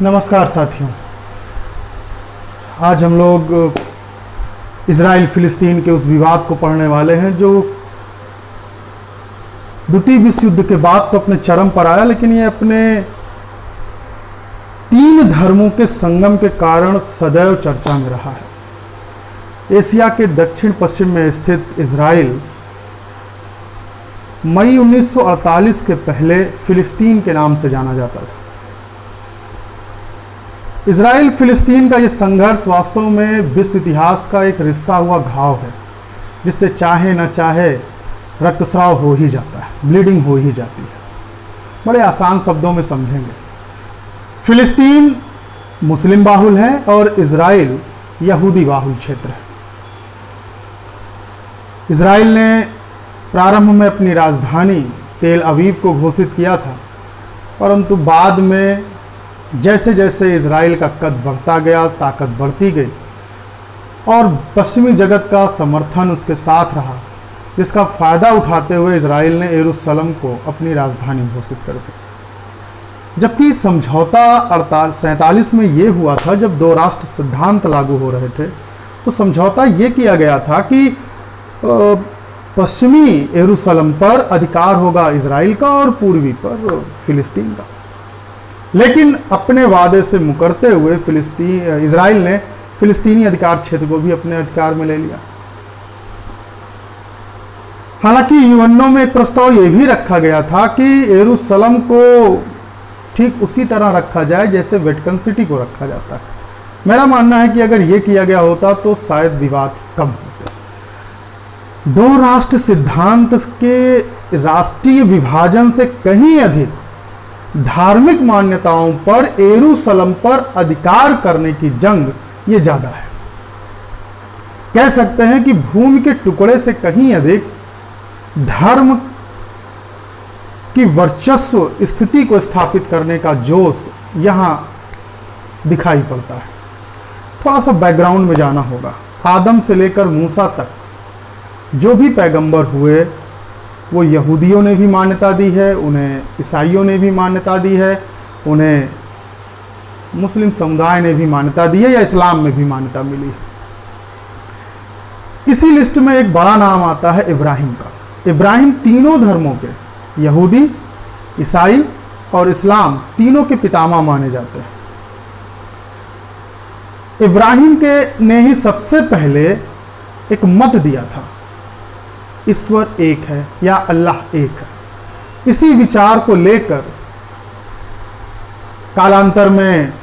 नमस्कार साथियों, आज हम लोग इजराइल फिलिस्तीन के उस विवाद को पढ़ने वाले हैं जो द्वितीय विश्व युद्ध के बाद तो अपने चरम पर आया, लेकिन ये अपने तीन धर्मों के संगम के कारण सदैव चर्चा में रहा है। एशिया के दक्षिण पश्चिम में स्थित इजराइल मई 1948 के पहले फिलिस्तीन के नाम से जाना जाता था। इजराइल फिलिस्तीन का ये संघर्ष वास्तव में विश्व इतिहास का एक रिश्ता हुआ घाव है, जिससे चाहे न चाहे रक्तस्राव हो ही जाता है, ब्लीडिंग हो ही जाती है। बड़े आसान शब्दों में समझेंगे, फिलिस्तीन मुस्लिम बाहुल है और इजराइल यहूदी बाहुल क्षेत्र है। इजराइल ने प्रारंभ में अपनी राजधानी तेल अवीव को घोषित किया था, परंतु बाद में जैसे जैसे इजराइल का कद बढ़ता गया, ताकत बढ़ती गई और पश्चिमी जगत का समर्थन उसके साथ रहा, जिसका फ़ायदा उठाते हुए इजराइल ने यरूशलेम को अपनी राजधानी घोषित कर दी। जबकि समझौता 47 में ये हुआ था, जब दो राष्ट्र सिद्धांत लागू हो रहे थे, तो समझौता ये किया गया था कि पश्चिमी यरूशलेम पर अधिकार होगा इजराइल का और पूर्वी पर फिलिस्तीन का। लेकिन अपने वादे से मुकरते हुए इजराइल ने फिलिस्तीनी अधिकार क्षेत्र को भी अपने अधिकार में ले लिया। हालांकि यूएनओ में एक प्रस्ताव यह भी रखा गया था कि यरूशलेम को ठीक उसी तरह रखा जाए जैसे वेटिकन सिटी को रखा जाता है। मेरा मानना है कि अगर यह किया गया होता तो शायद विवाद कम होता। दो राष्ट्र सिद्धांत के राष्ट्रीय विभाजन से कहीं अधिक धार्मिक मान्यताओं पर यरूशलेम पर अधिकार करने की जंग ये ज्यादा है। कह सकते हैं कि भूमि के टुकड़े से कहीं अधिक धर्म की वर्चस्व स्थिति को स्थापित करने का जोश यहां दिखाई पड़ता है। थोड़ा सा बैकग्राउंड में जाना होगा। आदम से लेकर मूसा तक जो भी पैगंबर हुए वो यहूदियों ने भी मान्यता दी है, उन्हें ईसाइयों ने भी मान्यता दी है, उन्हें मुस्लिम समुदाय ने भी मान्यता दी है, या इस्लाम में भी मान्यता मिली है। इसी लिस्ट में एक बड़ा नाम आता है इब्राहिम का। इब्राहिम तीनों धर्मों के, यहूदी, ईसाई और इस्लाम, तीनों के पितामह माने जाते हैं। इब्राहिम के ने ही सबसे पहले एक मत दिया था, ईश्वर एक है या अल्लाह एक है। इसी विचार को लेकर कालांतर में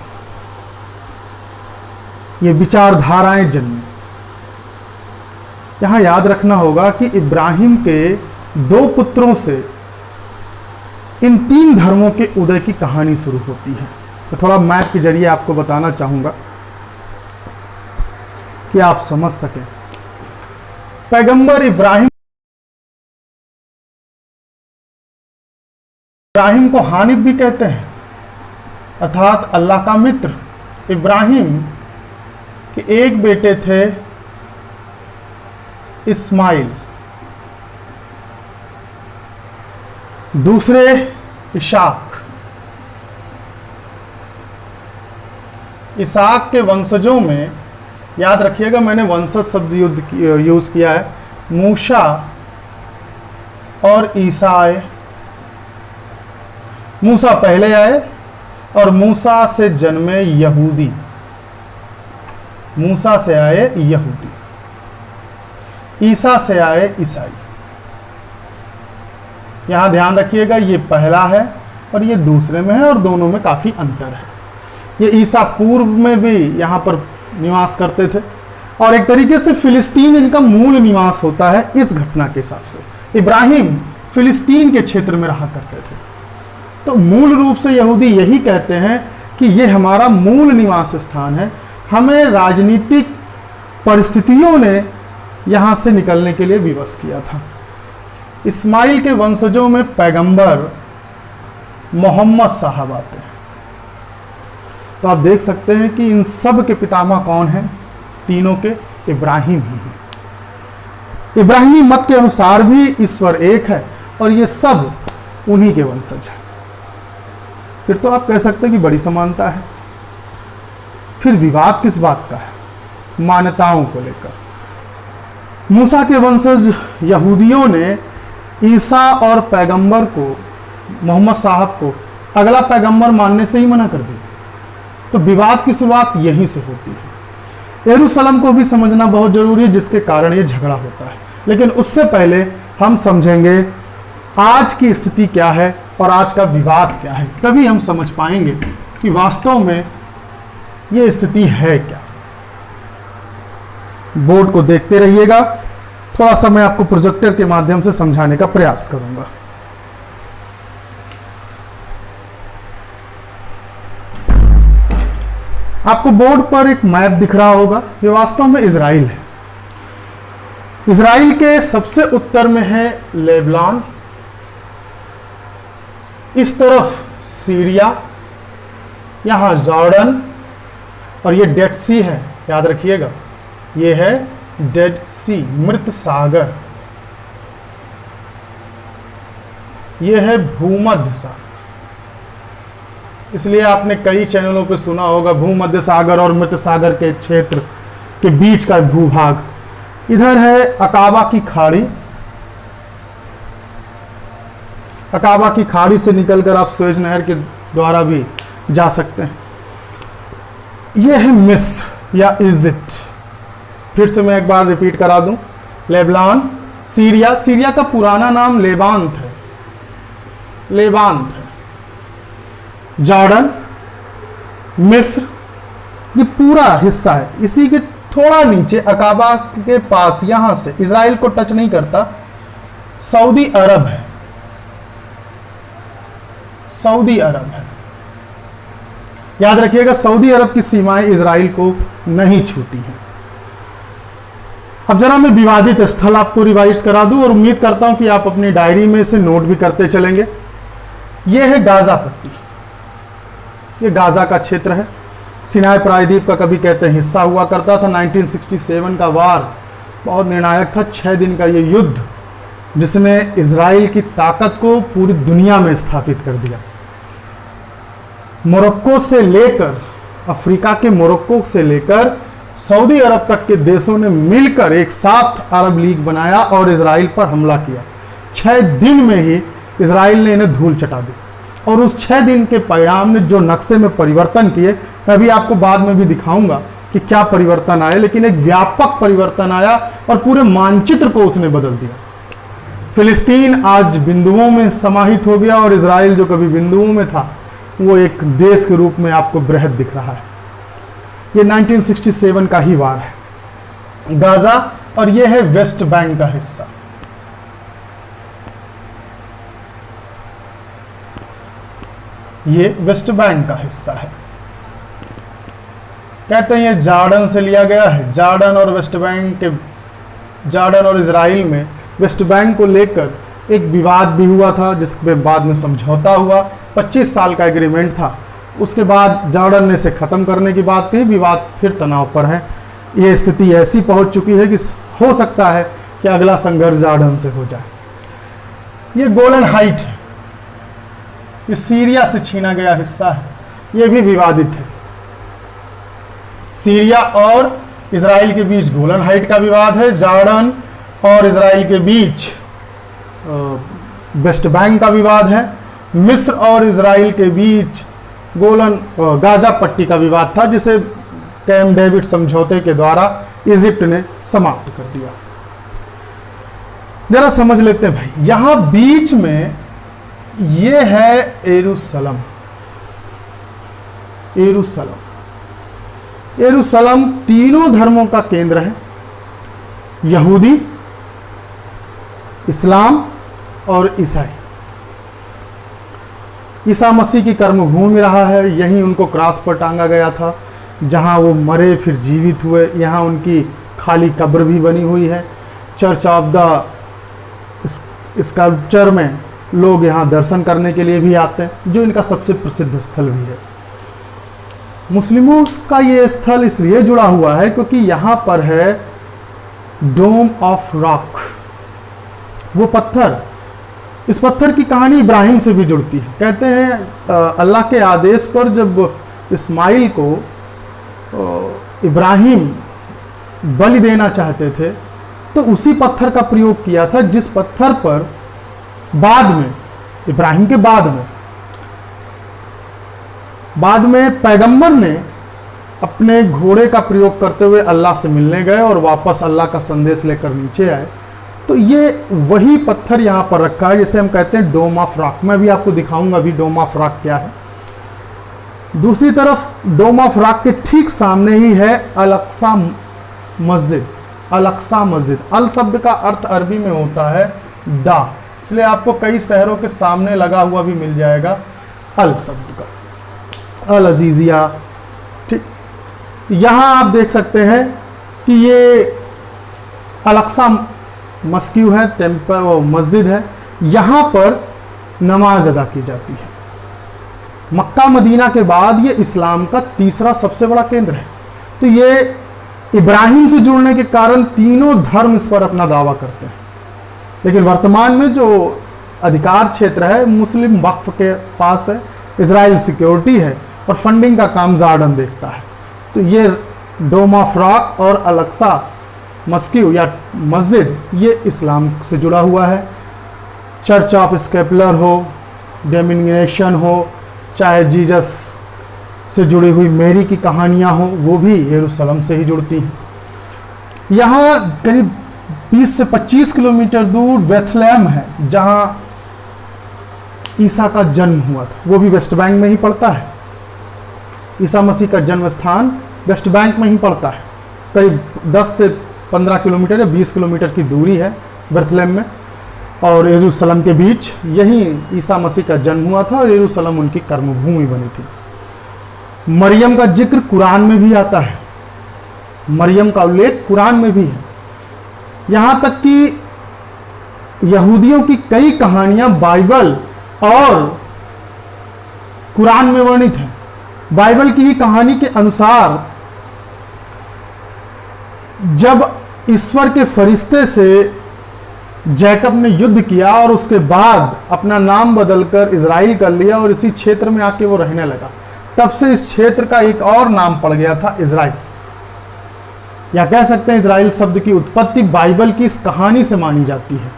ये विचारधाराएं जन्मी। यहां याद रखना होगा कि इब्राहिम के दो पुत्रों से इन तीन धर्मों के उदय की कहानी शुरू होती है। तो थोड़ा मैप के जरिए आपको बताना चाहूंगा कि आप समझ सकें। पैगंबर इब्राहिम को हानिफ भी कहते हैं, अर्थात अल्लाह का मित्र। इब्राहिम के एक बेटे थे इस्माइल, दूसरे इशाक। इसाक के वंशजों में याद रखिएगा, मैंने वंशज शब्द यूज किया है। मूसा और ईसा आए। मूसा पहले आए और मूसा से जन्मे यहूदी, मूसा से आए यहूदी, ईसा से आए ईसाई। यहां ध्यान रखिएगा, ये पहला है और ये दूसरे में है और दोनों में काफी अंतर है। ये ईसा पूर्व में भी यहां पर निवास करते थे और एक तरीके से फिलिस्तीन इनका मूल निवास होता है। इस घटना के हिसाब से इब्राहिम फिलिस्तीन के क्षेत्र में रहा करते थे। तो मूल रूप से यहूदी यही कहते हैं कि यह हमारा मूल निवास स्थान है। हमें राजनीतिक परिस्थितियों ने यहां से निकलने के लिए विवश किया था। इस्माइल के वंशजों में पैगंबर मोहम्मद साहब आते हैं। तो आप देख सकते हैं कि इन सब के पितामह कौन हैं? तीनों के इब्राहिम ही हैं। इब्राहिमी मत के अनुसार भी ईश्वर एक है और ये सब उन्हीं के वंशज हैं। फिर तो आप कह सकते हैं कि बड़ी समानता है। फिर विवाद किस बात का है? मान्यताओं को लेकर। मूसा के वंशज यहूदियों ने ईसा और पैगंबर को, मोहम्मद साहब को अगला पैगंबर मानने से ही मना कर दिया। तो विवाद की शुरुआत यहीं से होती है। यरूशलेम को भी समझना बहुत जरूरी है, जिसके कारण ये झगड़ा होता है। लेकिन उससे पहले हम समझेंगे आज की स्थिति क्या है और आज का विवाद क्या है, तभी हम समझ पाएंगे कि वास्तव में ये स्थिति है क्या। बोर्ड को देखते रहिएगा, थोड़ा सा मैं आपको प्रोजेक्टर के माध्यम से समझाने का प्रयास करूंगा। आपको बोर्ड पर एक मैप दिख रहा होगा, ये वास्तव में इजराइल है। इजराइल के सबसे उत्तर में है लेबनान, इस तरफ सीरिया, यहां जॉर्डन, और ये डेड सी है, याद रखिएगा, ये है डेड सी, मृत सागर, ये है भूमध्य सागर। इसलिए आपने कई चैनलों पर सुना होगा भूमध्य सागर और मृत सागर के क्षेत्र के बीच का भूभाग। इधर है अकाबा की खाड़ी, अकाबा की खाड़ी से निकलकर आप सुएज नहर के द्वारा भी जा सकते हैं। यह है मिस्र या इजिप्ट। फिर से मैं एक बार रिपीट करा दूं, लेबनान, सीरिया, सीरिया का पुराना नाम लेवांत है, लेवांत है, जॉर्डन, मिस्र, ये पूरा हिस्सा है। इसी के थोड़ा नीचे अकाबा के पास, यहां से इजराइल को टच नहीं करता, सऊदी अरब है, सऊदी अरब है। याद रखिएगा, सऊदी अरब की सीमाएं इजराइल को नहीं छूती हैं। अब जरा मैं विवादित स्थल आपको रिवाइज करा दूं और उम्मीद करता हूं कि आप अपनी डायरी में इसे नोट भी करते चलेंगे। यह है गाजा पट्टी, ये गाजा का क्षेत्र है। सिनाई प्रायद्वीप का कभी कहते हैं हिस्सा हुआ करता था। 1967 का वार बहुत निर्णायक था, 6 दिन का ये युद्ध जिसने इजराइल की ताकत को पूरी दुनिया में स्थापित कर दिया। मोरक्को से लेकर, अफ्रीका के मोरक्को से लेकर सऊदी अरब तक के देशों ने मिलकर एक साथ अरब लीग बनाया और इजराइल पर हमला किया। 6 दिन में ही इजराइल ने इन्हें धूल चटा दी और उस 6 दिन के परिणाम ने जो नक्शे में परिवर्तन किए, मैं अभी आपको बाद में भी दिखाऊंगा कि क्या परिवर्तन आए, लेकिन एक व्यापक परिवर्तन आया और पूरे मानचित्र को उसने बदल दिया। फिलिस्तीन आज बिंदुओं में समाहित हो गया और इजराइल जो कभी बिंदुओं में था वो एक देश के रूप में आपको बृहद दिख रहा है। ये 1967 का ही वार है, गाजा, और ये है वेस्ट बैंक का हिस्सा। ये वेस्ट बैंक का हिस्सा है। कहते हैं ये जॉर्डन से लिया गया है। जॉर्डन और वेस्ट बैंक के, जॉर्डन और इजराइल में वेस्ट बैंक को लेकर एक विवाद भी हुआ था, जिसमें बाद में समझौता हुआ। 25 साल का एग्रीमेंट था। उसके बाद जॉर्डन ने इसे खत्म करने की बात कही, विवाद फिर तनाव पर है। ये स्थिति ऐसी पहुंच चुकी है कि हो सकता है कि अगला संघर्ष जॉर्डन से हो जाए। ये गोलन हाइट है, ये सीरिया से छीना गया हिस्सा है, ये भी विवादित है। सीरिया और इजराइल के बीच गोलन हाइट का विवाद है। जॉर्डन और इजराइल के बीच वेस्ट बैंक का विवाद है। मिस्र और इजराइल के बीच गाजा पट्टी का विवाद था, जिसे कैम्प डेविड समझौते के द्वारा इजिप्ट ने समाप्त कर दिया। जरा समझ लेते हैं भाई, यहां बीच में ये है यरूशलेम। यरूशलेम, यरूशलेम तीनों धर्मों का केंद्र है, यहूदी, इस्लाम और ईसाई। ईसा मसीह की कर्मभूमि रहा है, यहीं उनको क्रॉस पर टांगा गया था, जहां वो मरे फिर जीवित हुए। यहाँ उनकी खाली कब्र भी बनी हुई है। चर्च ऑफ द स्कल्पचर में लोग यहाँ दर्शन करने के लिए भी आते हैं, जो इनका सबसे प्रसिद्ध स्थल भी है। मुस्लिमों का ये स्थल इसलिए जुड़ा हुआ है क्योंकि यहाँ पर है डोम ऑफ रॉक, वो पत्थर। इस पत्थर की कहानी इब्राहिम से भी जुड़ती है। कहते हैं अल्लाह के आदेश पर जब इस्माइल को इब्राहिम बलि देना चाहते थे, तो उसी पत्थर का प्रयोग किया था जिस पत्थर पर बाद में, इब्राहिम के बाद में पैगंबर ने अपने घोड़े का प्रयोग करते हुए अल्लाह से मिलने गए और वापस अल्लाह का संदेश लेकर नीचे आए। तो ये वही पत्थर यहाँ पर रखा है जिसे हम कहते हैं डोम ऑफ रॉक। मैं भी आपको दिखाऊंगा अभी डोम ऑफ रॉक क्या है। दूसरी तरफ डोम ऑफ रॉक के ठीक सामने ही है अल अक्सा मस्जिद। अल अक्सा मस्जिद, अल शब्द का अर्थ अरबी में होता है डा, इसलिए आपको कई शहरों के सामने लगा हुआ भी मिल जाएगा अल शब्द का, अल अजीजिया। ठीक, यहाँ आप देख सकते हैं कि ये अल अक्सा मस्जिद है, टेम्पल मस्जिद है। यहाँ पर नमाज अदा की जाती है। मक्का मदीना के बाद ये इस्लाम का तीसरा सबसे बड़ा केंद्र है। तो ये इब्राहिम से जुड़ने के कारण तीनों धर्म इस पर अपना दावा करते हैं। लेकिन वर्तमान में जो अधिकार क्षेत्र है मुस्लिम वक्फ के पास है, इजराइल सिक्योरिटी है और फंडिंग का काम जॉर्डन देखता है। तो ये डोम ऑफ रॉक और अल अक्सा मस्जिद या मस्जिद ये इस्लाम से जुड़ा हुआ है। चर्च ऑफ स्केपुलर हो, डेमिनेशन हो, चाहे जीसस से जुड़ी हुई मेरी की कहानियां हो, वो भी यरूशलेम से ही जुड़ती हैं। यहाँ करीब 20 से 25 किलोमीटर दूर बेथलेहम है जहाँ ईसा का जन्म हुआ था, वो भी वेस्ट बैंक में ही पड़ता है। ईसा मसीह का जन्म स्थान वेस्ट बैंक में ही पड़ता है। करीब 10 से 15 किलोमीटर या 20 किलोमीटर की दूरी है बेथलेहम में और यरूशलेम के बीच। यही ईसा मसीह का जन्म हुआ था और यरूशलेम उनकी कर्मभूमि बनी थी। मरियम का जिक्र कुरान में भी आता है, मरियम का उल्लेख कुरान में भी है। यहाँ तक कि यहूदियों की कई कहानियां बाइबल और कुरान में वर्णित हैं। बाइबल की ही कहानी के अनुसार जब ईश्वर के फरिश्ते से जैकब ने युद्ध किया और उसके बाद अपना नाम बदलकर इजराइल कर लिया और इसी क्षेत्र में आके वो रहने लगा, तब से इस क्षेत्र का एक और नाम पड़ गया था इजराइल। या कह सकते हैं इजराइल शब्द की उत्पत्ति बाइबल की इस कहानी से मानी जाती है।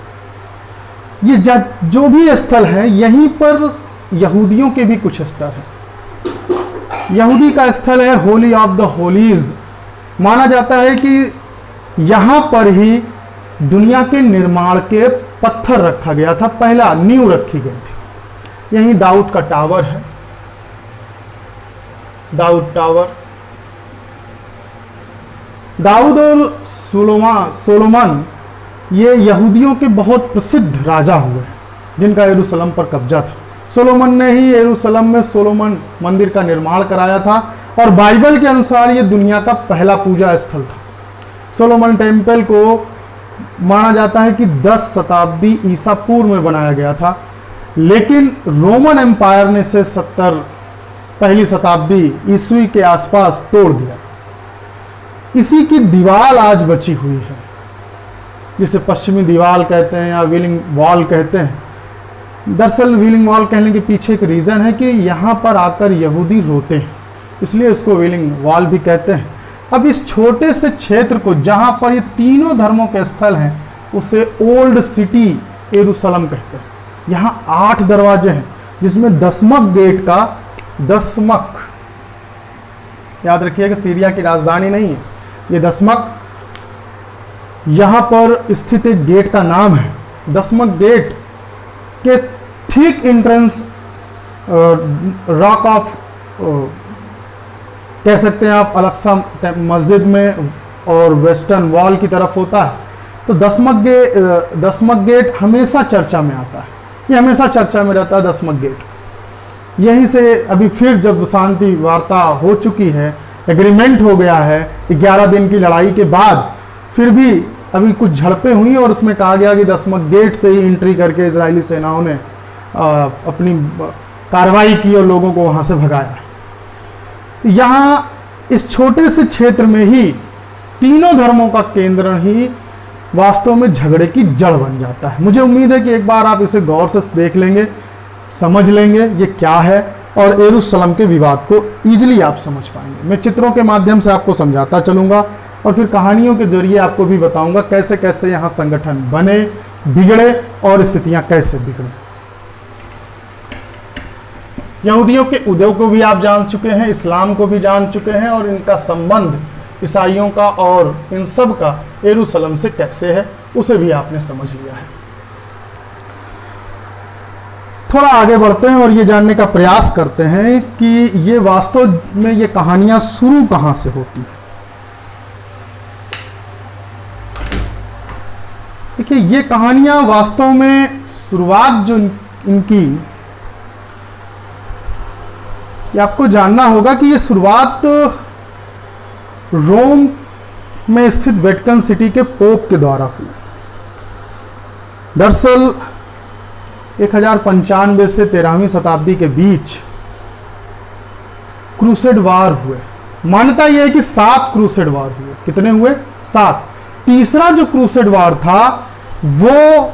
ये जो भी स्थल है यहीं पर यहूदियों के भी कुछ स्थल है। यहूदी का स्थल है होली ऑफ द होलीज। माना जाता है कि यहां पर ही दुनिया के निर्माण के पत्थर रखा गया था, पहला नींव रखी गई थी। यहीं दाऊद का टावर है, दाऊद टावर। दाऊद और सोलोमन ये यहूदियों के बहुत प्रसिद्ध राजा हुए जिनका यरूशलेम पर कब्जा था। सोलोमन ने ही यरूशलेम में सोलोमन मंदिर का निर्माण कराया था और बाइबल के अनुसार ये दुनिया का पहला पूजा स्थल था। सोलोमन टेम्पल को माना जाता है कि 10 शताब्दी ईसा पूर्व में बनाया गया था, लेकिन रोमन एम्पायर ने इसे 70 पहली शताब्दी ईस्वी के आसपास तोड़ दिया। इसी की दीवार आज बची हुई है, जिसे पश्चिमी दीवार कहते हैं या विलिंग वॉल कहते हैं। दरअसल विलिंग वॉल कहने के पीछे एक रीज़न है कि यहाँ पर आकर यहूदी रोते हैं, इसलिए इसको विलिंग वॉल भी कहते हैं। अब इस छोटे से क्षेत्र को जहाँ पर ये तीनों धर्मों के स्थल हैं उसे ओल्ड सिटी यरूशलेम कहते हैं। यहाँ 8 दरवाजे हैं जिसमें दसमक गेट का दसमक, याद रखिएगा सीरिया की राजधानी नहीं है ये दसमक, यहाँ पर स्थित एक गेट का नाम है। दसमक गेट के ठीक एंट्रेंस रॉक ऑफ कह सकते हैं आप अल-अक्सा मस्जिद में और वेस्टर्न वॉल की तरफ होता है। तो दसमक गेट हमेशा चर्चा में आता है, ये हमेशा चर्चा में रहता है दसमक गेट। यहीं से अभी फिर जब शांति वार्ता हो चुकी है, एग्रीमेंट हो गया है 11 दिन की लड़ाई के बाद, फिर भी अभी कुछ झड़पें हुई और उसमें कहा गया कि दसमक गेट से ही एंट्री करके इजरायली सेनाओं ने अपनी कार्रवाई की और लोगों को वहाँ से भगाया। यहाँ इस छोटे से क्षेत्र में ही तीनों धर्मों का केंद्र ही वास्तव में झगड़े की जड़ बन जाता है। मुझे उम्मीद है कि एक बार आप इसे गौर से देख लेंगे, समझ लेंगे ये क्या है और यरूशलेम के विवाद को ईजिली आप समझ पाएंगे। मैं चित्रों के माध्यम से आपको समझाता चलूँगा और फिर कहानियों के जरिए आपको भी बताऊंगा कैसे कैसे यहाँ संगठन बने, बिगड़े और स्थितियाँ कैसे बिगड़ी। यहूदियों के उदय को भी आप जान चुके हैं, इस्लाम को भी जान चुके हैं और इनका संबंध ईसाइयों का और इन सब का यरूशलेम से कैसे है उसे भी आपने समझ लिया है। थोड़ा आगे बढ़ते हैं और ये जानने का प्रयास करते हैं कि ये वास्तव में ये कहानियां शुरू कहां से होती हैं। देखिए, ये कहानियां वास्तव में शुरुआत जो इनकी, ये आपको जानना होगा कि ये शुरुआत रोम में स्थित वेटिकन सिटी के पोप के द्वारा हुई। दरअसल 1095 से 13वीं शताब्दी के बीच क्रूसेड वार हुए। मान्यता यह है कि 7 क्रूसेड वार हुए। कितने हुए? 7। तीसरा जो क्रूसेड वार था वो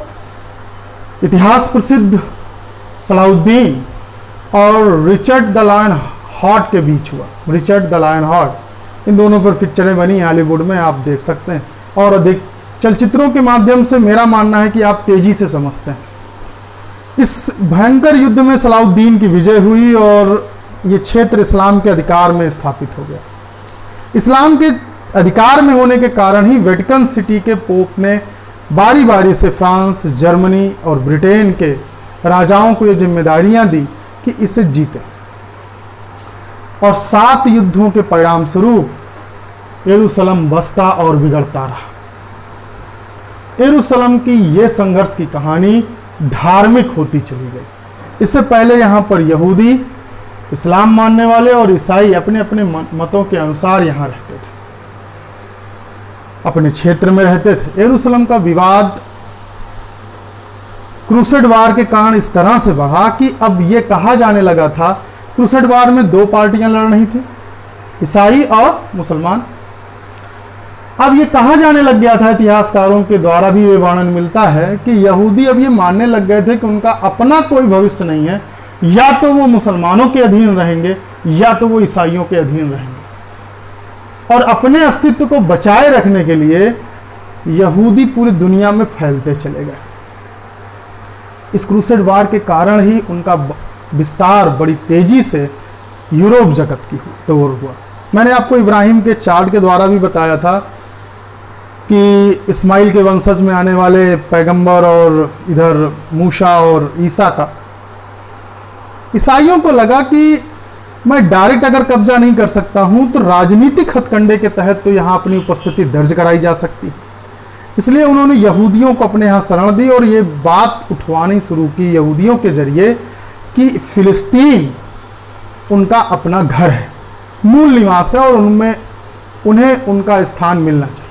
इतिहास प्रसिद्ध सलाउद्दीन और रिचर्ड द लायन हार्ट के बीच हुआ। रिचर्ड द लायन हार्ट, इन दोनों पर पिक्चरें बनी हॉलीवुड में, आप देख सकते हैं। और अधिक चलचित्रों के माध्यम से मेरा मानना है कि आप तेजी से समझते हैं। इस भयंकर युद्ध में सलाउद्दीन की विजय हुई और ये क्षेत्र इस्लाम के अधिकार में स्थापित हो गया। इस्लाम के अधिकार में होने के कारण ही वेटिकन सिटी के पोप ने बारी बारी से फ्रांस, जर्मनी और ब्रिटेन के राजाओं को ये जिम्मेदारियां दी कि इसे जीते। और 7 युद्धों के परिणाम स्वरूप यरूशलेम बसता और बिगड़ता रहा। यरूशलेम की यह संघर्ष की कहानी धार्मिक होती चली गई। इससे पहले यहाँ पर यहूदी, इस्लाम मानने वाले और ईसाई अपने अपने मतों के अनुसार यहाँ रहते थे, अपने क्षेत्र में रहते थे। यरूशलेम का विवाद क्रूसेड वार के कारण इस तरह से बढ़ा कि अब यह कहा जाने लगा था, क्रूसेड वार में 2 पार्टियां लड़ रही थी, ईसाई और मुसलमान। अब ये कहा जाने लग गया था, इतिहासकारों के द्वारा भी ये वर्णन मिलता है कि यहूदी अब ये मानने लग गए थे कि उनका अपना कोई भविष्य नहीं है, या तो वो मुसलमानों के अधीन रहेंगे या तो वो ईसाइयों के अधीन रहेंगे। और अपने अस्तित्व को बचाए रखने के लिए यहूदी पूरी दुनिया में फैलते चले गए। इस क्रूसेड वार के कारण ही उनका विस्तार बड़ी तेजी से यूरोप जगत की ओर हुआ। मैंने आपको इब्राहिम के चार्ट के द्वारा भी बताया था कि इस्माइल के वंशज में आने वाले पैगंबर और इधर मूसा और ईसा का, ईसाइयों को लगा कि मैं डायरेक्ट अगर कब्जा नहीं कर सकता हूं तो राजनीतिक हथकंडे के तहत तो यहां अपनी उपस्थिति दर्ज कराई जा सकती। इसलिए उन्होंने यहूदियों को अपने यहां शरण दी और ये बात उठवानी शुरू की यहूदियों के जरिए कि फिलिस्तीन उनका अपना घर है, मूल निवास है और उन्हें उनका स्थान मिलना चाहिए।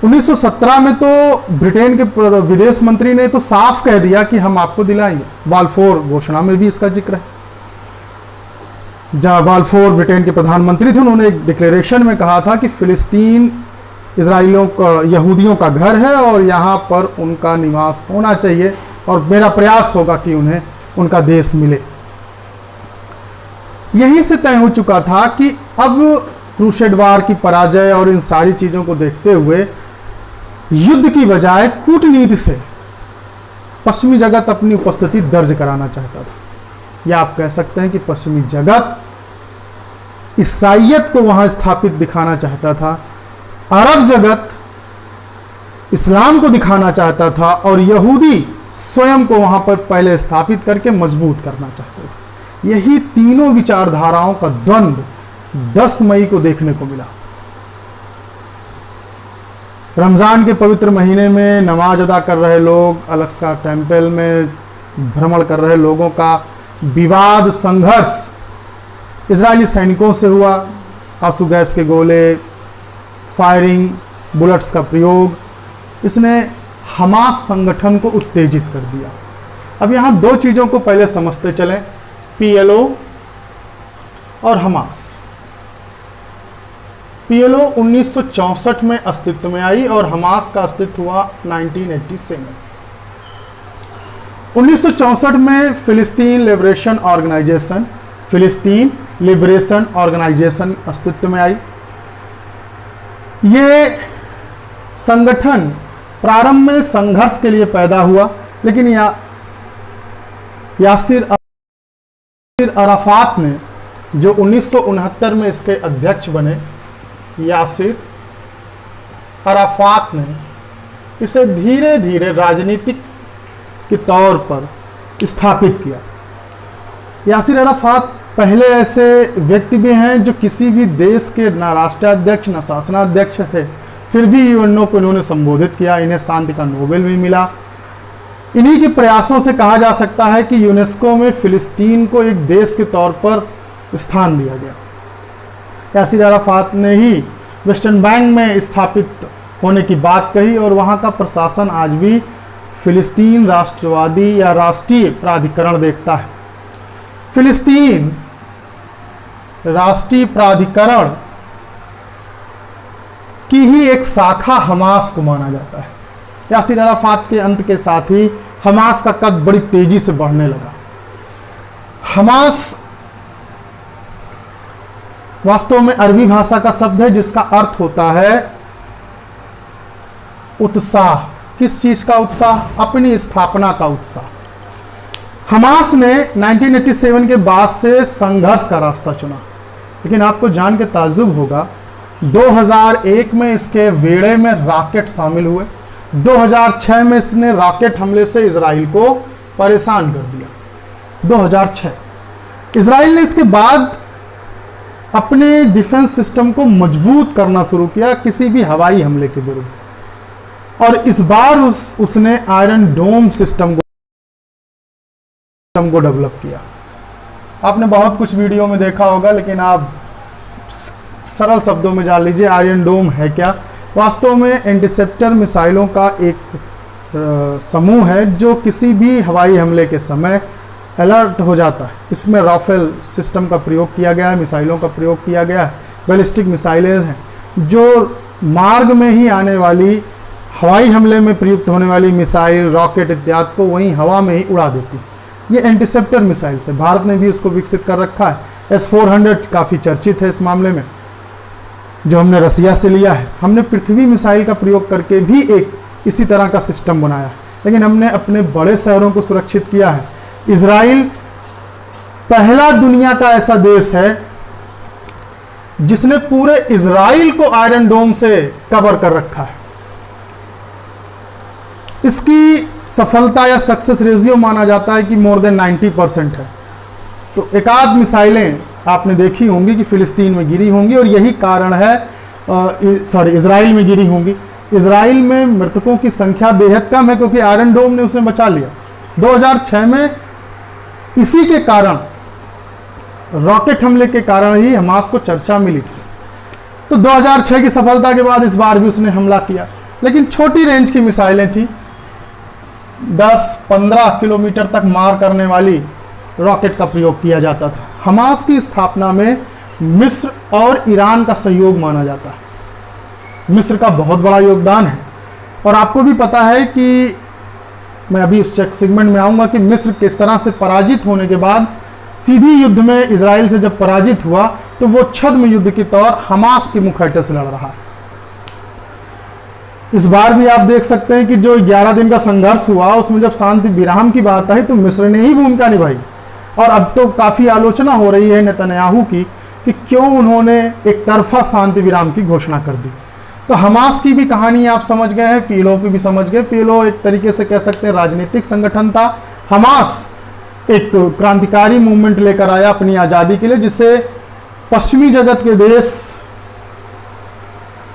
1917 में तो ब्रिटेन के विदेश मंत्री ने तो साफ कह दिया कि हम आपको दिलाएंगे। बाल्फोर घोषणा में भी इसका जिक्र है। जहां बाल्फोर ब्रिटेन के प्रधानमंत्री थे, उन्होंने एक डिक्लेरेशन में कहा था कि फिलिस्तीन इजराइलियों का, यहूदियों का घर है और यहाँ पर उनका निवास होना चाहिए और मेरा प्रयास होगा कि उन्हें उनका देश मिले। यहीं से तय हो चुका था कि अब क्रूसेड वार की पराजय और इन सारी चीज़ों को देखते हुए युद्ध की बजाय कूटनीति से पश्चिमी जगत अपनी उपस्थिति दर्ज कराना चाहता था। या आप कह सकते हैं कि पश्चिमी जगत ईसाइयत को वहां स्थापित दिखाना चाहता था, अरब जगत इस्लाम को दिखाना चाहता था और यहूदी स्वयं को वहां पर पहले स्थापित करके मजबूत करना चाहते थे। यही तीनों विचारधाराओं का द्वंद्व 10 मई को देखने को मिला। रमज़ान के पवित्र महीने में नमाज अदा कर रहे लोग, अलक्सा टेम्पल में भ्रमण कर रहे लोगों का विवाद, संघर्ष इजरायली सैनिकों से हुआ। आंसू गैस के गोले, फायरिंग, बुलेट्स का प्रयोग, इसने हमास संगठन को उत्तेजित कर दिया। अब यहाँ 2 चीज़ों को पहले समझते चलें, PLO और हमास। PLO 1964 में अस्तित्व में आई और हमास का अस्तित्व हुआ 1987 में। 1964 में फिलिस्तीन लिबरेशन ऑर्गेनाइजेशन अस्तित्व में आई। ये संगठन प्रारंभ में संघर्ष के लिए पैदा हुआ, लेकिन यासिर अराफात ने, जो 1969 में इसके अध्यक्ष बने, यासिर अराफात ने इसे धीरे धीरे राजनीतिक के तौर पर स्थापित किया। यासिर अराफात पहले ऐसे व्यक्ति भी हैं जो किसी भी देश के ना राष्ट्राध्यक्ष ना शासनाध्यक्ष थे, फिर भी यूएनओ को इन्होंने संबोधित किया। इन्हें शांति का नोबेल भी मिला। इन्हीं के प्रयासों से कहा जा सकता है कि यूनेस्को में फिलिस्तीन को एक देश के तौर पर स्थान दिया गया। यासिर अराफात ने ही वेस्टर्न बैंक में स्थापित होने की बात कही और वहाँ का प्रशासन आज भी फिलिस्तीन राष्ट्रवादी या राष्ट्रीय प्राधिकरण देखता है। फिलिस्तीन राष्ट्रीय प्राधिकरण की ही एक शाखा हमास को माना जाता है। यासिर अराफात के अंत के साथ ही हमास का कद बड़ी तेजी से बढ़ने लगा। हमास वास्तव में अरबी भाषा का शब्द है जिसका अर्थ होता है उत्साह। किस चीज का उत्साह? अपनी स्थापना का उत्साह। हमास ने 1987 के बाद से संघर्ष का रास्ता चुना, लेकिन आपको जान के ताज्जुब होगा 2001 में इसके बेड़े में रॉकेट शामिल हुए। 2006 में इसने रॉकेट हमले से इजराइल को परेशान कर दिया। 2006 इजराइल ने इसके बाद अपने डिफेंस सिस्टम को मजबूत करना शुरू किया किसी भी हवाई हमले के विरुद्ध, और इस बार उसने आयरन डोम सिस्टम को डेवलप किया। आपने बहुत कुछ वीडियो में देखा होगा, लेकिन आप सरल शब्दों में जान लीजिए आयरन डोम है क्या। वास्तव में इंटरसेप्टर मिसाइलों का एक समूह है जो किसी भी हवाई हमले के समय अलर्ट हो जाता है। इसमें राफेल सिस्टम का प्रयोग किया गया है, मिसाइलों का प्रयोग किया गया है। बैलिस्टिक मिसाइलें हैं जो मार्ग में ही आने वाली हवाई हमले में प्रयुक्त होने वाली मिसाइल, रॉकेट इत्यादि को वहीं हवा में ही उड़ा देती। ये इंटरसेप्टर मिसाइल है। भारत ने भी इसको विकसित कर रखा है। S-400 काफ़ी चर्चित है इस मामले में, जो हमने रसिया से लिया है। हमने पृथ्वी मिसाइल का प्रयोग करके भी एक इसी तरह का सिस्टम बनाया है, लेकिन हमने अपने बड़े शहरों को सुरक्षित किया है। इजराइल पहला दुनिया का ऐसा देश है जिसने पूरे इजराइल को आयरन डोम से कवर कर रखा है। इसकी सफलता या सक्सेस रेशियो माना जाता है कि मोर देन 90% है। तो एक आध मिसाइलें आपने देखी होंगी कि फिलिस्तीन में गिरी होंगी, और यही कारण है इजराइल में गिरी होंगी। इजराइल में मृतकों की संख्या बेहद कम है क्योंकि आयरन डोम ने उसे बचा लिया। 2006 में इसी के कारण, रॉकेट हमले के कारण ही हमास को चर्चा मिली थी। तो 2006 की सफलता के बाद इस बार भी उसने हमला किया, लेकिन छोटी रेंज की मिसाइलें थी। 10-15 किलोमीटर तक मार करने वाली रॉकेट का प्रयोग किया जाता था। हमास की स्थापना में मिस्र और ईरान का सहयोग माना जाता है। मिस्र का बहुत बड़ा योगदान है, और आपको भी पता है कि मैं अभी उस सेगमेंट में आऊँगा कि मिस्र किस तरह से पराजित होने के बाद सीधी युद्ध में इजराइल से जब पराजित हुआ तो वो छद्म युद्ध के तौर हमास के मुखौटे से लड़ रहा है। इस बार भी आप देख सकते हैं कि जो 11 दिन का संघर्ष हुआ उसमें जब शांति विराम की बात आई तो मिस्र ने ही भूमिका निभाई, और अब तो काफ़ी आलोचना हो रही है नेतन्याहू की कि क्यों उन्होंने एक तरफा शांति विराम की घोषणा कर दी। तो हमास की भी कहानी आप समझ गए हैं, पीएलओ की भी समझ गए। पीएलओ एक तरीके से कह सकते हैं राजनीतिक संगठन था। हमास एक क्रांतिकारी मूवमेंट लेकर आया अपनी आज़ादी के लिए, जिसे पश्चिमी जगत के देश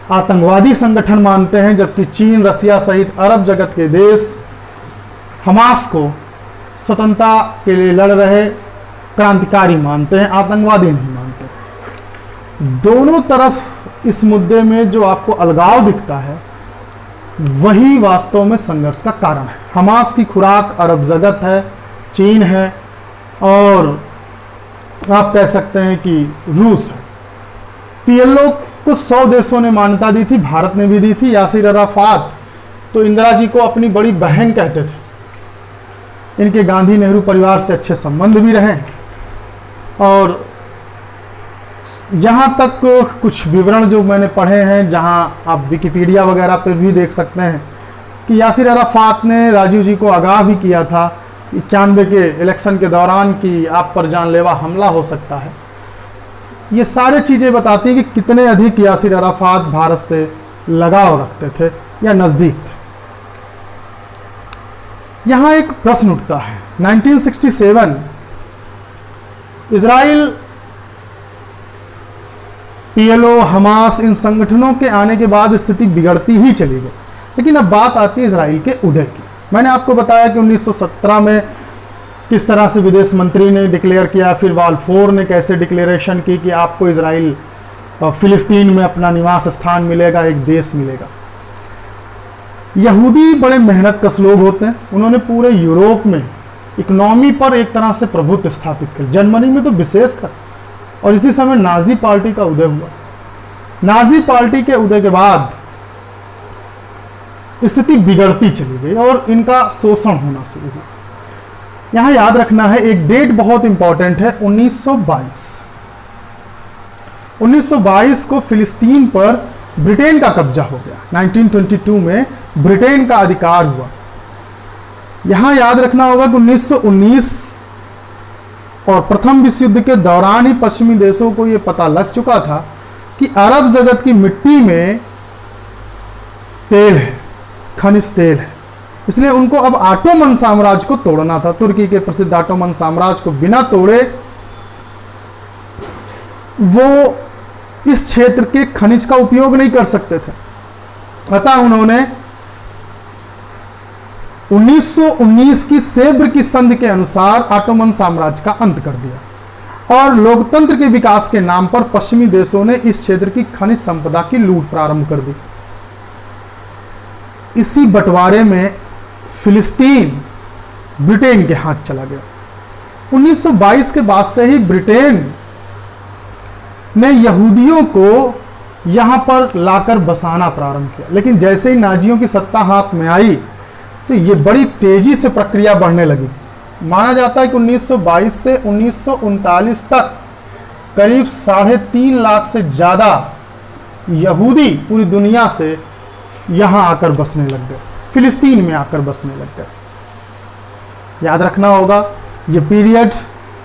आतंकवादी संगठन मानते हैं, जबकि चीन, रसिया सहित अरब जगत के देश हमास को स्वतंत्रता के लिए लड़ रहे क्रांतिकारी मानते हैं, आतंकवादी नहीं मानते। दोनों तरफ इस मुद्दे में जो आपको अलगाव दिखता है वही वास्तव में संघर्ष का कारण है। हमास की खुराक अरब जगत है, चीन है, और आप कह सकते हैं कि रूस है। पीएलओ को 100 देशों ने मान्यता दी थी, भारत ने भी दी थी। यासिर अराफात तो इंदिरा जी को अपनी बड़ी बहन कहते थे। इनके गांधी नेहरू परिवार से अच्छे संबंध भी रहे। और यहाँ तक कुछ विवरण जो मैंने पढ़े हैं, जहाँ आप विकिपीडिया वगैरह पे भी देख सकते हैं कि यासिर अराफात ने राजीव जी को आगाह भी किया था 91 के इलेक्शन के दौरान कि आप पर जानलेवा हमला हो सकता है। ये सारे चीज़ें बताती हैं कि कितने अधिक यासिर अराफात भारत से लगाव रखते थे या नज़दीक थे। यहाँ एक प्रश्न उठता है, 1967 इजराइल, PLO, हमास, इन संगठनों के आने के बाद स्थिति बिगड़ती ही चली गई। लेकिन अब बात आती है इजराइल के उदय की। मैंने आपको बताया कि 1917 में किस तरह से विदेश मंत्री ने डिक्लेयर किया, फिर बाल्फोर ने कैसे डिक्लेरेशन की कि आपको इजराइल फिलिस्तीन में अपना निवास स्थान मिलेगा, एक देश मिलेगा। यहूदी बड़े मेहनतकश लोग होते हैं। उन्होंने पूरे यूरोप में इकोनॉमी पर एक तरह से प्रभुत्व स्थापित किया, जर्मनी में तो विशेषकर। और इसी समय नाजी पार्टी का उदय हुआ। नाजी पार्टी के उदय के बाद स्थिति बिगड़ती चली गई और इनका शोषण होना शुरू हुआ। यहां याद रखना है, एक डेट बहुत इंपॉर्टेंट है, 1922। 1922 को फिलिस्तीन पर ब्रिटेन का कब्जा हो गया। 1922 में ब्रिटेन का अधिकार हुआ। यहां याद रखना होगा कि 1919 और प्रथम विश्व युद्ध के दौरान ही पश्चिमी देशों को यह पता लग चुका था कि अरब जगत की मिट्टी में तेल है, खनिज तेल है। इसलिए उनको अब ऑटोमन साम्राज्य को तोड़ना था। तुर्की के प्रसिद्ध ऑटोमन साम्राज्य को बिना तोड़े वो इस क्षेत्र के खनिज का उपयोग नहीं कर सकते थे। अतः उन्होंने 1919 की सेब्र की संधि के अनुसार ऑटोमन साम्राज्य का अंत कर दिया और लोकतंत्र के विकास के नाम पर पश्चिमी देशों ने इस क्षेत्र की खनिज संपदा की लूट प्रारंभ कर दी। इसी बंटवारे में फिलिस्तीन ब्रिटेन के हाथ चला गया। 1922 के बाद से ही ब्रिटेन ने यहूदियों को यहां पर लाकर बसाना प्रारंभ किया। लेकिन जैसे ही नाजियों की सत्ता हाथ में आई तो ये बड़ी तेजी से प्रक्रिया बढ़ने लगी। माना जाता है कि 1922 से 1939 तक करीब 3.5 लाख से ज्यादा यहूदी पूरी दुनिया से यहां आकर बसने लग गए, फिलिस्तीन में आकर बसने लग गए। याद रखना होगा, ये पीरियड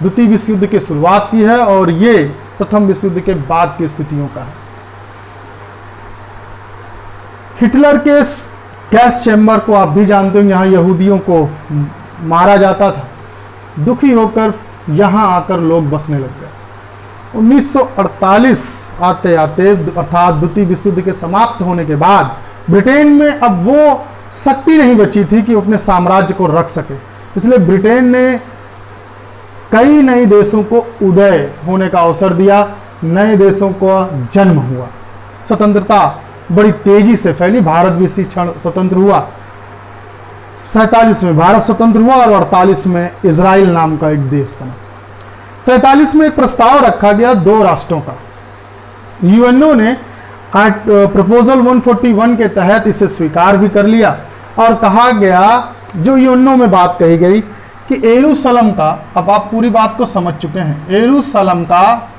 द्वितीय विश्व युद्ध की शुरुआत की है और ये प्रथम विश्व युद्ध के बाद की स्थितियों का है। हिटलर के गैस चैम्बर को आप भी जानते हो, यहां यहूदियों को मारा जाता था। दुखी होकर यहां आकर लोग बसने लग गए। 1948 आते आते अर्थात द्वितीय विश्व युद्ध के समाप्त होने के बाद ब्रिटेन में अब वो शक्ति नहीं बची थी कि अपने साम्राज्य को रख सके। इसलिए ब्रिटेन ने कई नए देशों को उदय होने का अवसर दिया, नए देशों का जन्म हुआ, स्वतंत्रता बड़ी तेजी से फैली। भारत भी इसी क्षण स्वतंत्र हुआ। 47 में भारत स्वतंत्र हुआ और 48 में इजराइल नाम का एक देश बना। 47 में एक प्रस्ताव रखा गया 2 राष्ट्रों का। यूएनओ ने प्रपोजल 141 के तहत इसे स्वीकार भी कर लिया और कहा गया, जो यूएनओ में बात कही गई कि यरूशलेम का, अब आप पूरी बात को समझ चुके हैं, यरूशलेम का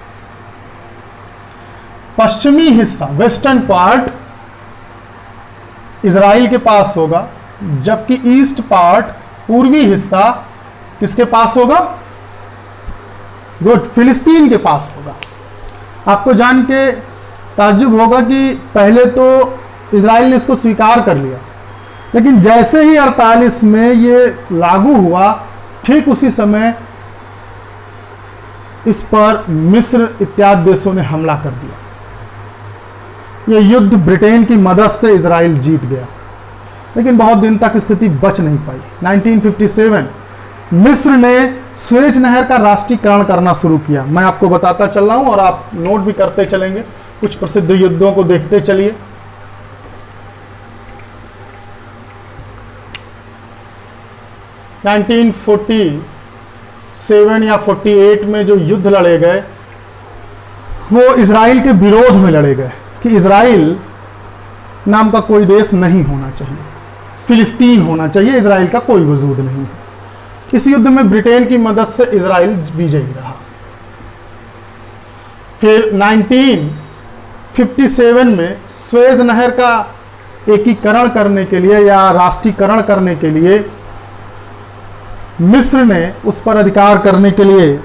पश्चिमी हिस्सा, वेस्टर्न पार्ट इजराइल के पास होगा, जबकि ईस्ट पार्ट, पूर्वी हिस्सा किसके पास होगा? गुड, फिलिस्तीन के पास होगा। आपको जान के ताज्जुब होगा कि पहले तो इजराइल ने इसको स्वीकार कर लिया, लेकिन जैसे ही 48 में ये लागू हुआ, ठीक उसी समय इस पर मिस्र इत्यादि देशों ने हमला कर दिया। यह युद्ध ब्रिटेन की मदद से इजराइल जीत गया, लेकिन बहुत दिन तक स्थिति बच नहीं पाई। 1957 मिस्र ने स्वेज नहर का राष्ट्रीयकरण करना शुरू किया। मैं आपको बताता चल रहा हूं और आप नोट भी करते चलेंगे, कुछ प्रसिद्ध युद्धों को देखते चलिए। नाइनटीन 47 या 48 में जो युद्ध लड़े गए वो इजराइल के विरोध में लड़े गए कि इजराइल नाम का कोई देश नहीं होना चाहिए, फिलिस्तीन होना चाहिए, इजराइल का कोई वजूद नहीं है। इस युद्ध में ब्रिटेन की मदद से इजराइल विजयी रहा। फिर 1957 में स्वेज नहर का एकीकरण करने के लिए या राष्ट्रीयकरण करने के लिए मिस्र ने उस पर अधिकार करने के लिए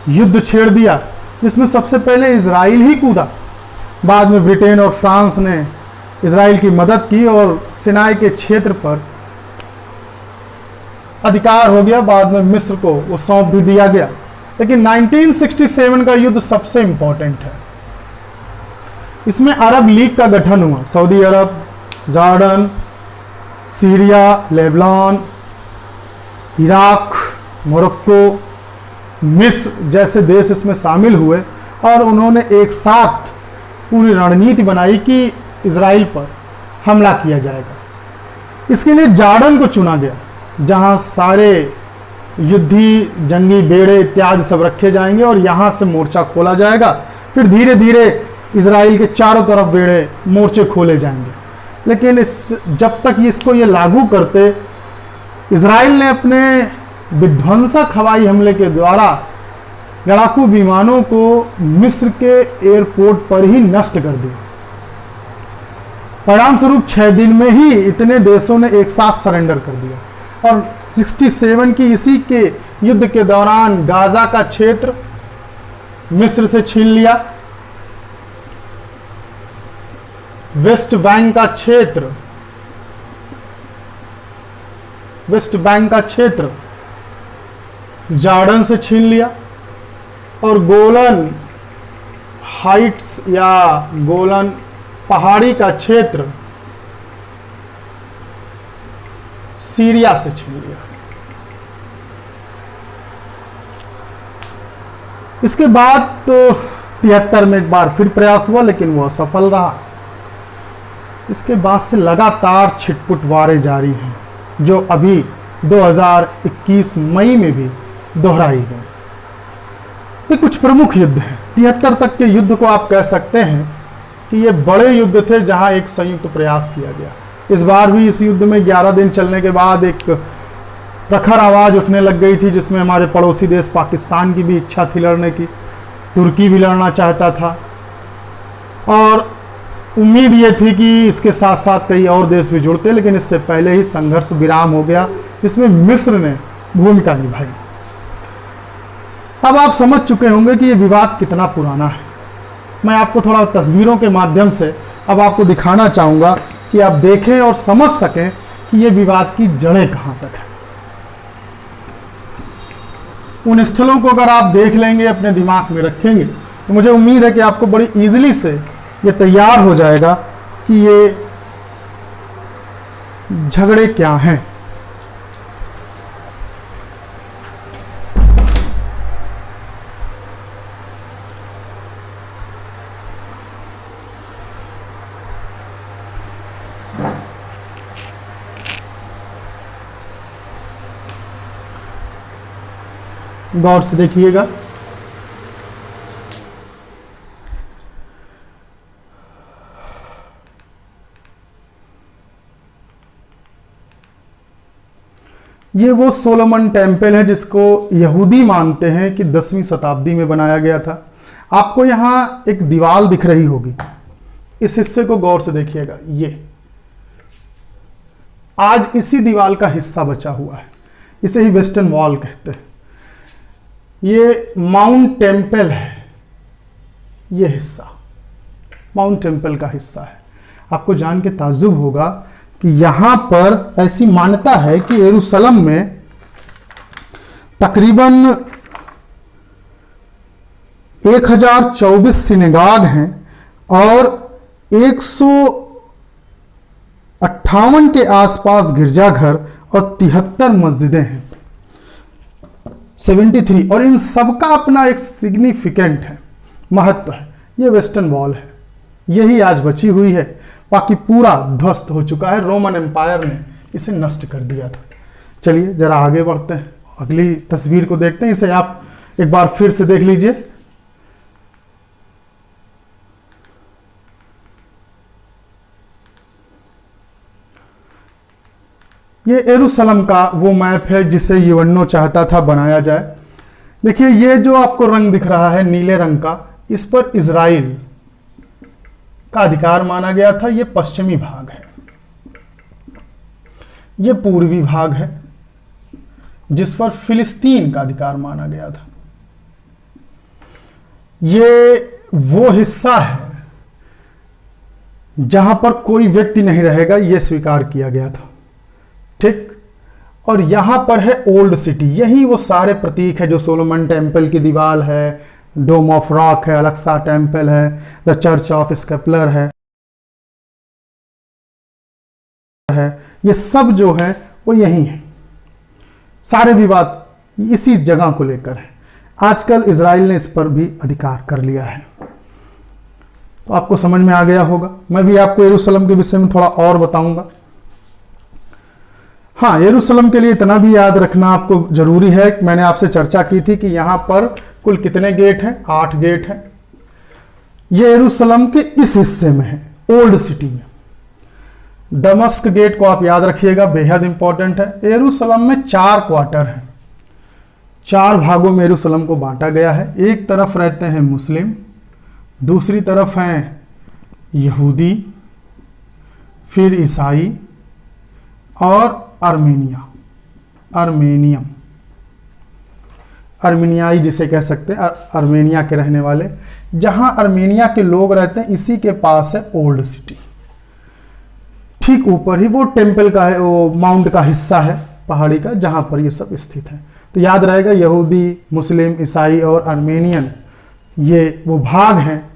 युद्ध छेड़ दिया, जिसमें सबसे पहले इजराइल ही कूदा। बाद में ब्रिटेन और फ्रांस ने इजराइल की मदद की और सिनाई के क्षेत्र पर अधिकार हो गया। बाद में मिस्र को वो सौंप भी दिया गया। लेकिन 1967 का युद्ध सबसे इंपॉर्टेंट है। इसमें अरब लीग का गठन हुआ। Saudi Arab, Jordan, Syria, Lebanon, Iraq, Morocco, मिस्र जैसे देश इसमें शामिल हुए और उन्होंने एक साथ पूरी रणनीति बनाई कि इजराइल पर हमला किया जाएगा। इसके लिए जॉर्डन को चुना गया, जहां सारे युद्धी जंगी बेड़े इत्यादि सब रखे जाएंगे और यहां से मोर्चा खोला जाएगा। फिर धीरे धीरे इजराइल के चारों तरफ बेड़े मोर्चे खोले जाएंगे। लेकिन जब तक इसको ये लागू करते, इजराइल ने अपने विध्वंसक हवाई हमले के द्वारा लड़ाकू विमानों को मिस्र के एयरपोर्ट पर ही नष्ट कर दिया। परिणाम स्वरूप 6 दिन में ही इतने देशों ने एक साथ सरेंडर कर दिया। और 67 की इसी के युद्ध के दौरान गाजा का क्षेत्र मिस्र से छीन लिया। वेस्ट बैंक का क्षेत्र जॉर्डन से छीन लिया और गोलन हाइट्स या गोलन पहाड़ी का क्षेत्र सीरिया से छीन लिया। इसके बाद तो 73 में एक बार फिर प्रयास हुआ, लेकिन वह असफल रहा। इसके बाद से लगातार छिटपुट वारें जारी हैं, जो अभी 2021 मई में भी दोहराई गई। ये कुछ प्रमुख युद्ध हैं। 73 तक के युद्ध को आप कह सकते हैं कि ये बड़े युद्ध थे, जहां एक संयुक्त प्रयास किया गया। इस बार भी इस युद्ध में 11 दिन चलने के बाद एक प्रखर आवाज उठने लग गई थी, जिसमें हमारे पड़ोसी देश पाकिस्तान की भी इच्छा थी लड़ने की, तुर्की भी लड़ना चाहता था और उम्मीद ये थी कि इसके साथ साथ कई और देश भी जुड़ते। लेकिन इससे पहले ही संघर्ष विराम हो गया, जिसमें मिस्र ने भूमिका निभाई। अब आप समझ चुके होंगे कि ये विवाद कितना पुराना है। मैं आपको थोड़ा तस्वीरों के माध्यम से अब आपको दिखाना चाहूंगा कि आप देखें और समझ सकें कि ये विवाद की जड़ें कहां तक है। उन स्थलों को अगर आप देख लेंगे, अपने दिमाग में रखेंगे, तो मुझे उम्मीद है कि आपको बड़ी इजीली से ये तैयार हो जाएगा कि ये झगड़े क्या हैं। गौर से देखिएगा। ये वो सोलोमन टेम्पल है, जिसको यहूदी मानते हैं कि 10वीं शताब्दी में बनाया गया था। आपको यहां एक दीवार दिख रही होगी, इस हिस्से को गौर से देखिएगा। ये आज इसी दीवार का हिस्सा बचा हुआ है, इसे ही वेस्टर्न वॉल कहते हैं। ये माउंट टेम्पल है, ये हिस्सा माउंट टेम्पल का हिस्सा है। आपको जान के ताज्जुब होगा कि यहां पर ऐसी मान्यता है कि यरूशलेम में तकरीबन 1024 सिनेगाग हैं और 158 के आसपास गिरजाघर और 73 मस्जिदें हैं, 73। और इन सबका अपना एक सिग्निफिकेंट है, महत्व है। ये वेस्टर्न वॉल है, यही आज बची हुई है, बाकी पूरा ध्वस्त हो चुका है। रोमन एम्पायर ने इसे नष्ट कर दिया था। चलिए जरा आगे बढ़ते हैं, अगली तस्वीर को देखते हैं। इसे आप एक बार फिर से देख लीजिए। ये यरूशलेम का वो मैप है जिसे यूएनओ चाहता था बनाया जाए। देखिए ये जो आपको रंग दिख रहा है नीले रंग का, इस पर इजराइल का अधिकार माना गया था। ये पश्चिमी भाग है, ये पूर्वी भाग है जिस पर फिलिस्तीन का अधिकार माना गया था। ये वो हिस्सा है जहां पर कोई व्यक्ति नहीं रहेगा, यह स्वीकार किया गया था, ठीक। और यहां पर है ओल्ड सिटी, यही वो सारे प्रतीक है जो सोलोमन टेम्पल की दीवार है, डोम ऑफ रॉक है, अलेक्सा टेम्पल है, द चर्च ऑफ स्केपलर है, ये सब जो है वो यही है। सारे विवाद इसी जगह को लेकर है। आजकल इजराइल ने इस पर भी अधिकार कर लिया है। तो आपको समझ में आ गया होगा। मैं भी आपको यरूशलेम के विषय में थोड़ा और बताऊंगा। हाँ, यरूशलेम के लिए इतना भी याद रखना आपको जरूरी है, मैंने आपसे चर्चा की थी कि यहां पर कुल कितने गेट हैं, 8 गेट हैं। ये यरूशलेम के इस हिस्से में है, ओल्ड सिटी में। दमस्क गेट को आप याद रखिएगा, बेहद इंपॉर्टेंट है। यरूशलेम में 4 क्वार्टर हैं, 4 भागों में यरूशलेम को बांटा गया है। एक तरफ रहते हैं मुस्लिम, दूसरी तरफ हैं यहूदी, फिर ईसाई और अर्मेनियाई जिसे कह सकते हैं, अर्मेनिया के रहने वाले। जहां अर्मेनिया के लोग रहते हैं इसी के पास है ओल्ड सिटी। ठीक ऊपर ही वो टेम्पल का है, वो माउंट का हिस्सा है पहाड़ी का, जहां पर ये सब स्थित है। तो याद रहेगा यहूदी, मुस्लिम, ईसाई और अर्मेनियन ये वो भाग हैं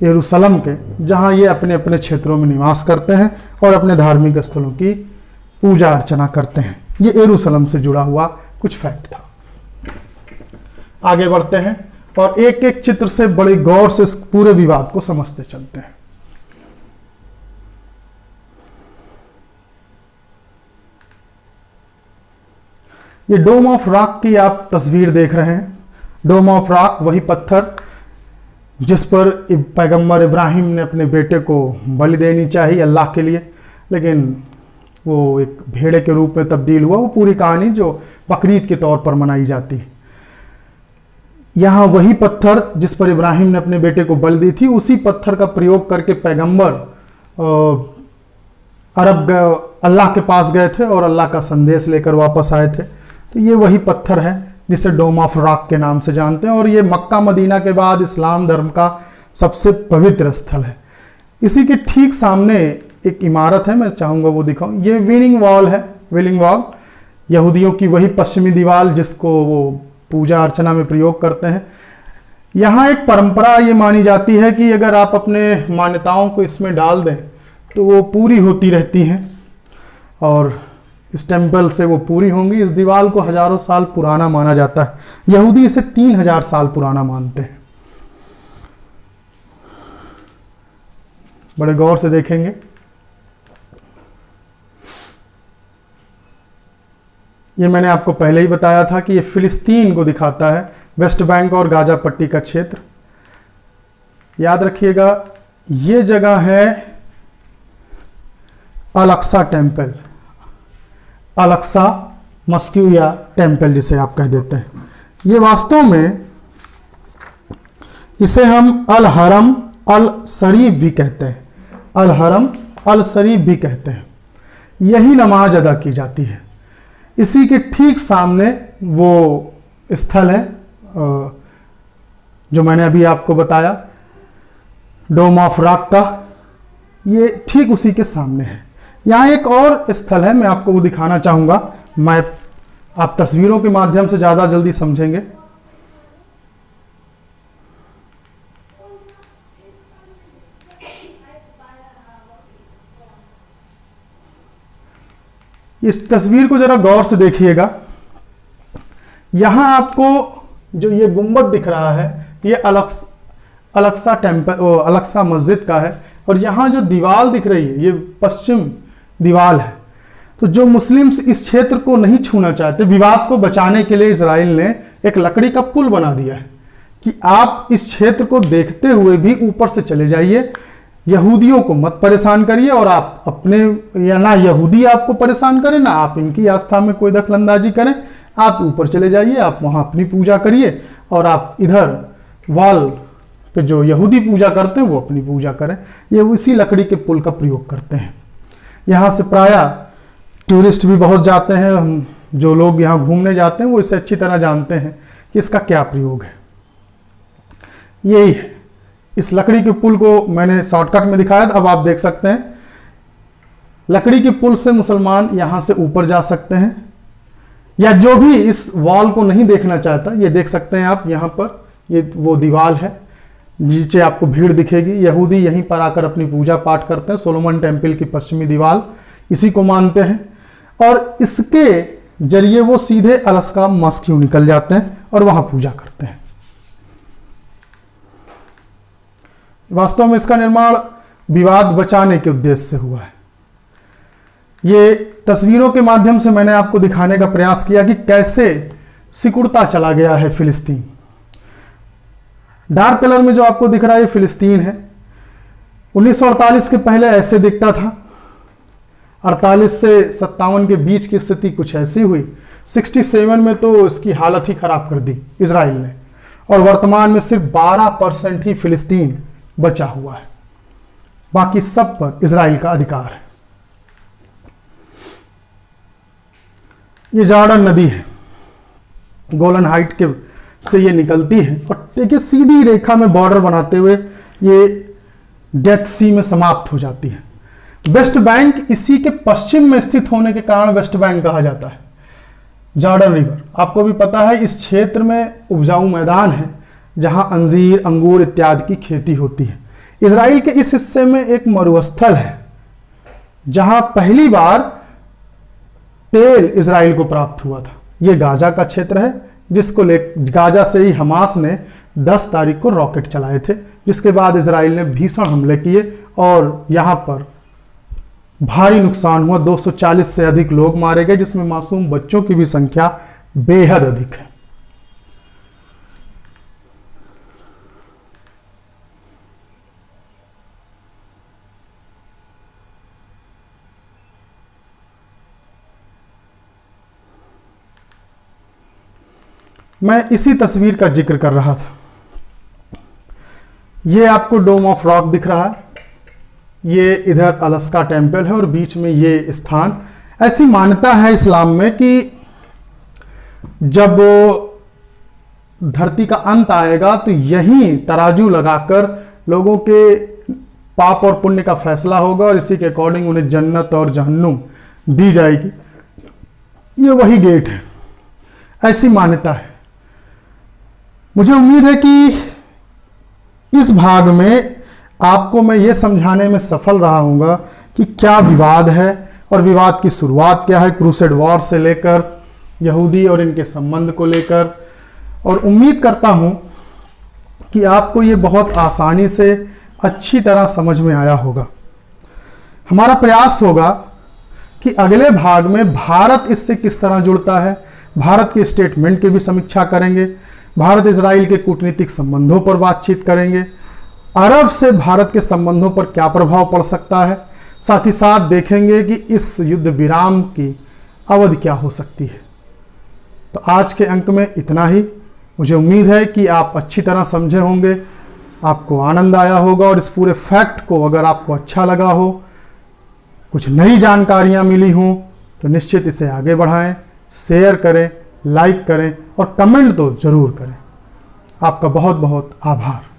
यरूशलेम के जहां ये अपने अपने क्षेत्रों में निवास करते हैं और अपने धार्मिक स्थलों की पूजा अर्चना करते हैं। ये यरूशलेम से जुड़ा हुआ कुछ फैक्ट था। आगे बढ़ते हैं और एक एक चित्र से बड़े गौर से इस पूरे विवाद को समझते चलते हैं। ये डोम ऑफ रॉक की आप तस्वीर देख रहे हैं। डोम ऑफ रॉक वही पत्थर जिस पर पैगंबर इब्राहिम ने अपने बेटे को बलि देनी चाहिए अल्लाह के लिए, लेकिन वो एक भेड़े के रूप में तब्दील हुआ। वो पूरी कहानी जो बकरीद के तौर पर मनाई जाती है। यहाँ वही पत्थर जिस पर इब्राहिम ने अपने बेटे को बलि दी थी, उसी पत्थर का प्रयोग करके पैगंबर अरब अल्लाह के पास गए थे और अल्लाह का संदेश लेकर वापस आए थे। तो ये वही पत्थर है जिसे डोम ऑफ रॉक के नाम से जानते हैं। और ये मक्का मदीना के बाद इस्लाम धर्म का सबसे पवित्र स्थल है। इसी के ठीक सामने एक इमारत है, मैं चाहूँगा वो दिखाऊं। ये विलिंग वॉल है, विलिंग वॉल यहूदियों की वही पश्चिमी दीवार जिसको वो पूजा अर्चना में प्रयोग करते हैं। यहाँ एक परंपरा ये मानी जाती है कि अगर आप अपने मान्यताओं को इसमें डाल दें तो वो पूरी होती रहती हैं और इस टेम्पल से वो पूरी होंगी। इस दीवार को हजारों साल पुराना माना जाता है। यहूदी इसे 3000 साल पुराना मानते हैं। बड़े गौर से देखेंगे। ये मैंने आपको पहले ही बताया था कि ये फिलिस्तीन को दिखाता है, वेस्ट बैंक और गाजा पट्टी का क्षेत्र। याद रखिएगा ये जगह है अलेक्सा टेम्पल, अलेक्सा मस्क्यूया टेम्पल जिसे आप कह देते हैं। ये वास्तव में इसे हम अल हरम अल शरीफ भी कहते हैं, अल हरम अल शरीफ भी कहते हैं। यही नमाज अदा की जाती है। इसी के ठीक सामने वो स्थल है जो मैंने अभी आपको बताया, डोम ऑफ रॉक का। ये ठीक उसी के सामने है। यहाँ एक और स्थल है, मैं आपको वो दिखाना चाहूँगा। मैं आप तस्वीरों के माध्यम से ज़्यादा जल्दी समझेंगे। इस तस्वीर को जरा गौर से देखिएगा। यहाँ आपको जो ये गुंबद दिख रहा है ये अलेक्सा टेम्पल, अलेक्सा मस्जिद का है। और यहाँ जो दीवार दिख रही है ये पश्चिम दीवार है। तो जो मुस्लिम्स इस क्षेत्र को नहीं छूना चाहते, विवाद को बचाने के लिए इजराइल ने एक लकड़ी का पुल बना दिया है कि आप इस क्षेत्र को देखते हुए भी ऊपर से चले जाइए यहूदियों को मत परेशान करिए और आप अपने, या ना यहूदी आपको परेशान करें ना आप इनकी आस्था में कोई दखलंदाजी करें। आप ऊपर चले जाइए, आप वहाँ अपनी पूजा करिए और आप इधर वॉल पे जो यहूदी पूजा करते हैं वो अपनी पूजा करें। ये उसी लकड़ी के पुल का प्रयोग करते हैं। यहाँ से प्रायः टूरिस्ट भी बहुत जाते हैं। हम जो लोग यहाँ घूमने जाते हैं वो इसे अच्छी तरह जानते हैं कि इसका क्या प्रयोग है। यही है, इस लकड़ी के पुल को मैंने शॉर्टकट में दिखाया था। अब आप देख सकते हैं लकड़ी के पुल से मुसलमान यहाँ से ऊपर जा सकते हैं, या जो भी इस वॉल को नहीं देखना चाहता ये देख सकते हैं आप। यहाँ पर ये वो दीवार है, नीचे आपको भीड़ दिखेगी। यहूदी यहीं पर आकर अपनी पूजा पाठ करते हैं। सोलोमन टेम्पल की पश्चिमी दीवार इसी को मानते हैं और इसके जरिए वो सीधे अलास्का मस्क निकल जाते हैं और वहां पूजा करते हैं। वास्तव में इसका निर्माण विवाद बचाने के उद्देश्य से हुआ है। ये तस्वीरों के माध्यम से मैंने आपको दिखाने का प्रयास किया कि कैसे सिकुड़ता चला गया है फिलिस्तीन। डार्क कलर में जो आपको दिख रहा है ये फिलिस्तीन है। 1948 के पहले ऐसे दिखता था। 48 से 57 के बीच की स्थिति कुछ ऐसी हुई। 67 में तो इसकी हालत ही खराब कर दी इजराइल ने, और वर्तमान में सिर्फ 12% ही फिलिस्तीन बचा हुआ है। बाकी सब पर इजराइल का अधिकार है। ये जॉर्डन नदी है, गोलन हाइट के से ये निकलती है और देखिए सीधी रेखा में बॉर्डर बनाते हुए ये डेथ सी में समाप्त हो जाती है। वेस्ट बैंक इसी के पश्चिम में स्थित होने के कारण वेस्ट बैंक कहा जाता है। जॉर्डन रिवर आपको भी पता है, इस क्षेत्र में उपजाऊ मैदान है जहां अंजीर, अंगूर इत्यादि की खेती होती है। इजराइल के इस हिस्से में एक मरुस्थल है जहां पहली बार तेल इजराइल को प्राप्त हुआ था। यह गाजा का क्षेत्र है, जिसको गाजा से ही हमास ने 10 तारीख को रॉकेट चलाए थे, जिसके बाद इजराइल ने भीषण हमले किए और यहां पर भारी नुकसान हुआ। 240 से अधिक लोग मारे गए, जिसमें मासूम बच्चों की भी संख्या बेहद अधिक है। मैं इसी तस्वीर का जिक्र कर रहा था। ये आपको डोम ऑफ रॉक दिख रहा है, ये इधर अलास्का टेम्पल है और बीच में ये स्थान। ऐसी मान्यता है इस्लाम में कि जब धरती का अंत आएगा तो यहीं तराजू लगाकर लोगों के पाप और पुण्य का फैसला होगा और इसी के अकॉर्डिंग उन्हें जन्नत और जहन्नुम दी जाएगी। ये वही गेट है, ऐसी मान्यता है। मुझे उम्मीद है कि इस भाग में आपको मैं ये समझाने में सफल रहा हूँगा कि क्या विवाद है और विवाद की शुरुआत क्या है, क्रूसेड वॉर से लेकर यहूदी और इनके संबंध को लेकर। और उम्मीद करता हूँ कि आपको ये बहुत आसानी से अच्छी तरह समझ में आया होगा। हमारा प्रयास होगा कि अगले भाग में भारत इससे किस तरह जुड़ता है, भारत के स्टेटमेंट की भी समीक्षा करेंगे, भारत इजराइल के कूटनीतिक संबंधों पर बातचीत करेंगे, अरब से भारत के संबंधों पर क्या प्रभाव पड़ सकता है, साथ ही साथ देखेंगे कि इस युद्ध विराम की अवधि क्या हो सकती है। तो आज के अंक में इतना ही। मुझे उम्मीद है कि आप अच्छी तरह समझे होंगे, आपको आनंद आया होगा और इस पूरे फैक्ट को अगर आपको अच्छा लगा हो, कुछ नई जानकारियां मिली हों, तो निश्चित इसे आगे बढ़ाएं, शेयर करें, लाइक करें और कमेंट तो ज़रूर करें। आपका बहुत बहुत आभार।